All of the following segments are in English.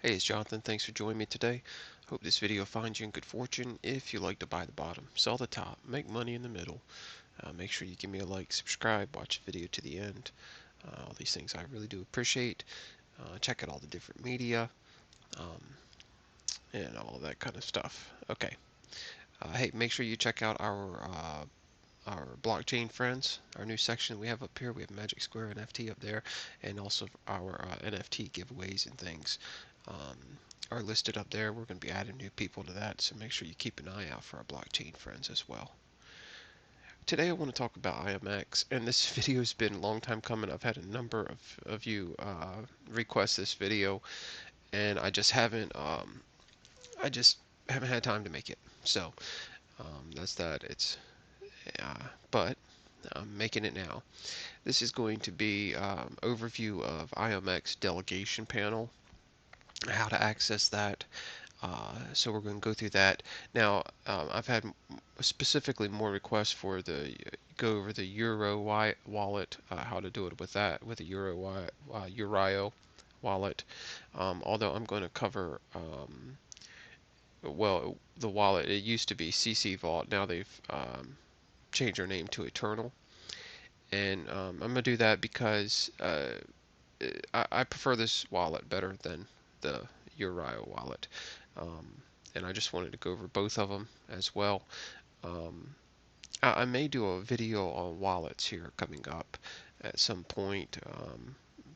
Hey, it's Jonathan. Thanks for joining me today. Hope this video finds you in good fortune. If you like to buy the bottom, sell the top, make money in the middle, make sure you give me a like, subscribe, watch the video to the end. All these things I really do appreciate. Check out all the different media um, and all of that kind of stuff. Okay. Hey, make sure you check out our blockchain friends, our new section we have up here. We have Magic Square NFT up there, and also our NFT giveaways and things are listed up there. We're going to be adding new people to that, so make sure you keep an eye out for our blockchain friends as well. Today I want to talk about IAMX, and this video has been a long time coming. I've had a number of you request this video, and I just haven't had time to make it. So that's that. But I'm making it now. This is going to be overview of IAMX delegation panel, how to access that. So we're going to go through that. Now, I've had specifically more requests for the go over the Euro wallet, how to do it with that, with the Euro wallet. Although I'm going to cover, well, the wallet, it used to be CC Vault. Now they've changed their name to Eternal. And I'm going to do that because I prefer this wallet better than the Uriah wallet. And I just wanted to go over both of them as well. I may do a video on wallets here coming up at some point,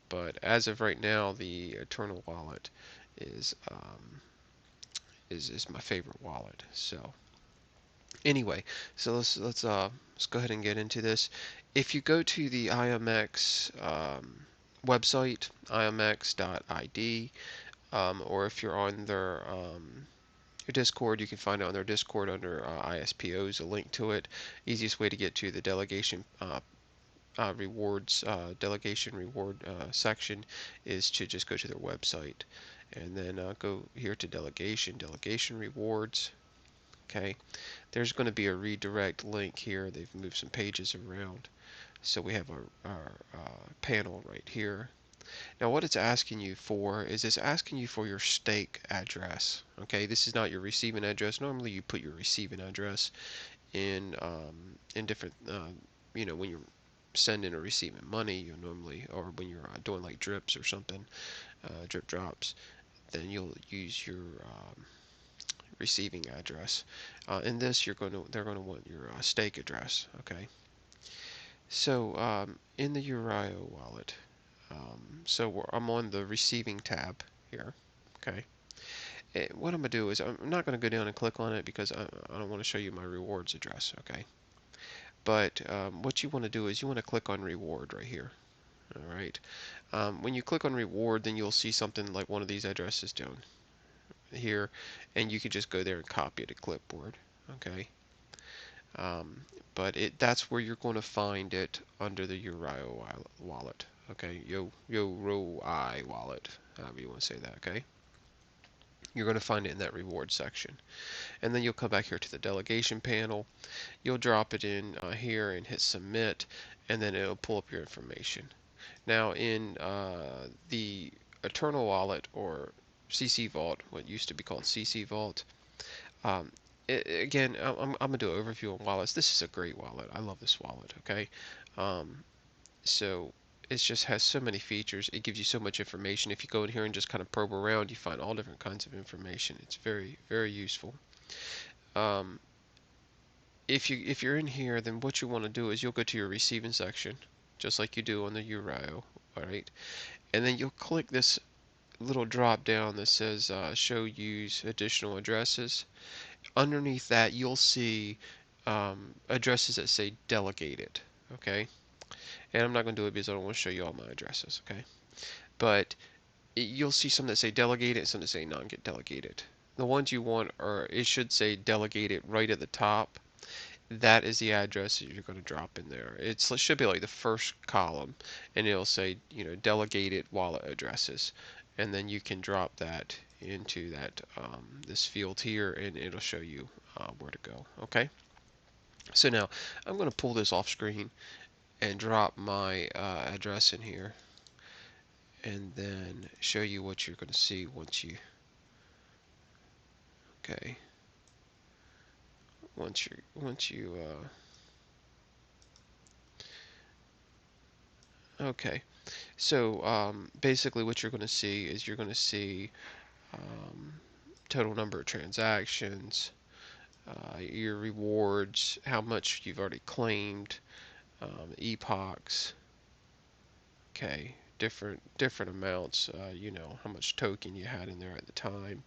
but as of right now, the Eternal wallet is my favorite wallet. So anyway, so let's go ahead and get into this. If you go to the IAMX website, IAMX.id, or if you're on their Discord, you can find it on their Discord under ISPOs, a link to it. Easiest way to get to the delegation rewards, delegation reward section is to just go to their website and then go here to delegation rewards. Okay, there's going to be a redirect link here. They've moved some pages around. So we have our panel right here. Now what it's asking you for is it's asking you for your stake address. Okay, this is not your receiving address. Normally you put your receiving address in different, when you're sending or receiving money, you normally, or when you're doing like drips or something, drip drops, then you'll use your receiving address. In this, they're going to want your stake address. Okay. So in the Uriah wallet, so I'm on the receiving tab here. Okay. What I'm going to do is I'm not going to go down and click on it because I don't want to show you my rewards address. Okay. But what you want to do is you want to click on reward right here. All right. When you click on reward, then you'll see something like one of these addresses down here, and you can just go there and copy it to clipboard. Okay. But that's where you're going to find it under the Uriah wallet. Okay, Uriah wallet, however you want to say that. Okay, you're going to find it in that reward section, and then you'll come back here to the delegation panel. You'll drop it in here and hit submit, and then it'll pull up your information. Now in the Eternal wallet or CC Vault, what used to be called CC Vault. Again, I'm going to do an overview on wallets. This is a great wallet. I love this wallet, okay? So it just has so many features. It gives you so much information. If you go in here and just kind of probe around, you find all different kinds of information. It's very, very useful. If you're in here, then what you want to do is you'll go to your receiving section, just like you do on the Uriah, all right? And then you'll click this little drop down that says show use additional addresses. Underneath that you'll see addresses that say delegated. Okay, and I'm not going to do it because I don't want to show you all my addresses. Okay, but you'll see some that say delegated and some that say non-get delegated. The ones you want are, it should say delegated right at the top. That is the address that you're going to drop in there. It should be like the first column, and it'll say, delegated wallet addresses, and then you can drop that into that this field here, and it'll show you where to go. Okay. So now I'm going to pull this off screen and drop my address in here, and then show you what you're going to see once you, okay, okay. So basically what you're going to see is you're going to see um, total number of transactions, your rewards, how much you've already claimed, epochs, okay, different amounts, how much token you had in there at the time,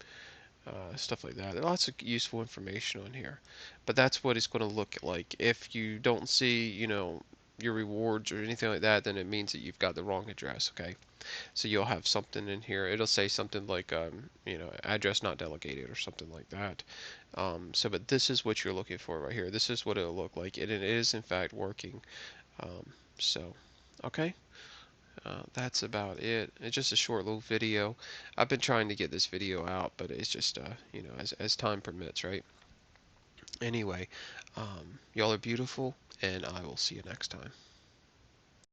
stuff like that. Lots of useful information on here, but that's what it's going to look like. If you don't see, your rewards or anything like that, then it means that you've got the wrong address. Okay, so you'll have something in here. It'll say something like, address not delegated or something like that. But this is what you're looking for right here. This is what it'll look like, and it is in fact working. Um, so, okay. That's about it. It's just a short little video. I've been trying to get this video out, but it's just, as time permits, right? Anyway, y'all are beautiful, and I will see you next time.